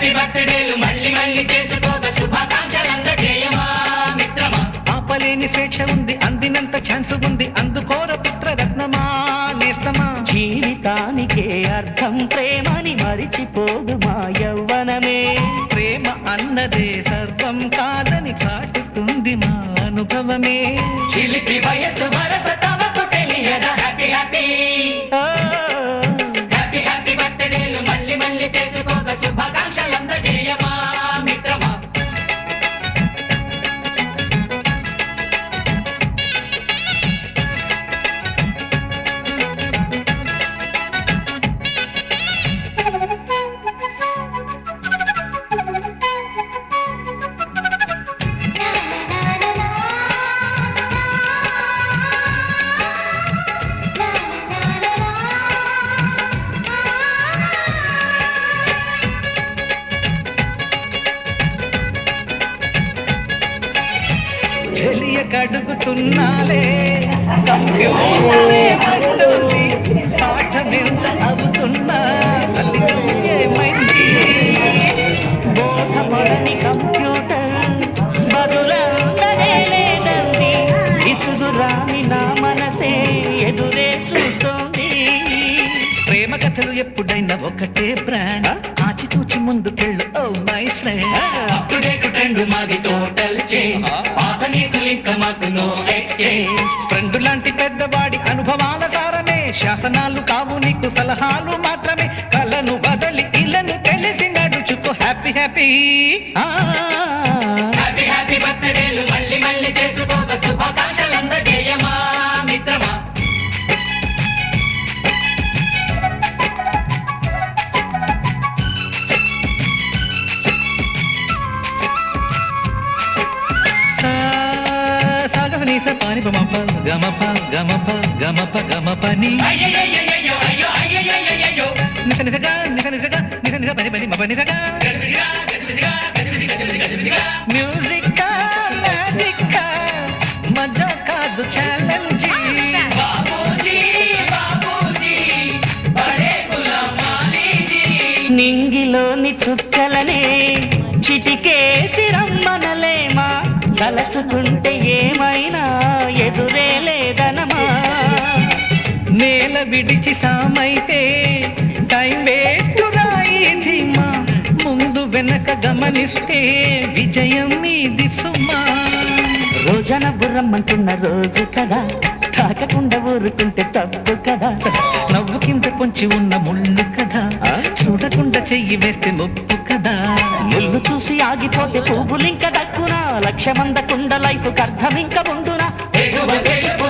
Happy బర్త్డేలు మళ్ళీ మళ్ళీ చేసుకోక శుభాకాంక్షలందజేయమా మిత్రమా. ఆపలేని స్వేచ్ఛ ఉంది, అందినంత ఛాన్స్ ఉంది, అందుకోర పుత్రరత్నమా నేస్తమా. జీవితానికే అర్థం ప్రేమని మరిచిపోదు మా యవ్వనమే. ప్రేమ అన్నదే సర్వం కాదని చాటుతుంది మా అనుభవమే. చిలిపి వయసు వరస తమకు తెలియదా హ్యాపీ హ్యాపీ హ్యాపీ హ్యాపీ బర్త్డేలు మళ్ళీ మళ్ళీ చేసుకోక శుభాకాంక్షలందజేయమా మిత్రమా. కడుగుతున్నాలే కంప్యూటరే అంటుంది, పాఠమెంత అవుతున్నా ఏమైంది. బోధపడని కంప్యూటర్ బదులందరే లేదండి. ఇసుగురాని నా మనసే ఎదురే చూస్తోంది. ప్రేమ కథలు ఎప్పుడైనా ఒకటే బ్రాండ్, ఆచితూచి ముందుకెళ్ళు oh my friend. Up to date trend మాది టోటల్ చేంజ్, పాత నీతులు ఇంకా మాకు నో ఎక్స్చేంజ్. ఫ్రెండ్ లాంటి పెద్దవాడి అనుభవాల సారమే, శాసనాలు కావు నీకు సలహాలు మాత్రమే. కలను బదలి ఇలను తెలిసి నడుచుకో హ్యాపీ హ్యాపీ హ్యాపీ హ్యాపీ బర్త్డేలు మళ్ళీ మళ్ళీ చేసుకోక శుభాకాంక్షలందజేయమా మిత్రమా. పాని గమప గమప గమప గమప గమపని అయ్యయ్యయ్యయ్యో అయ్యో అయ్యయ్యయ్యయ్యో నిస నిసగా నిస నిసగా నిస నిస పని పని మప నిసగా. మ్యూజిక్ మ్యాజిక్ మజా కాదు ఛాలెంజ్. బాబూజీ బాబూజీ బడే గులాం వాలీజీ. నింగిలోని చుక్కలనే చిటికేసి రమ్మనలేమా, తలచుకుంటే ఏమైనా ఎదురే లేదనమా. నేల విడిచి సామైతే టైం వేస్ట్ రాయిది మా, ముందు వెనక గమనిస్తే విజయం మీది సుమా. రోజన బుర్రమ్మంటున్న రోజు కదా, తాకకుండా ఊరుకుంటే తప్పు కదా. నవ్వు కింద పొంచి ఉన్న ముళ్ళు కదా, చూడకుండా చెయ్యి వేస్తే మొక్కు కదా. ముళ్ళు చూసి ఆగిపోతే పువ్వులింక దక్కునా, లక్ష్యమందకుండా లైఫ్ అర్థం ఇంక ఉండునా. ఎగువ గెలుపు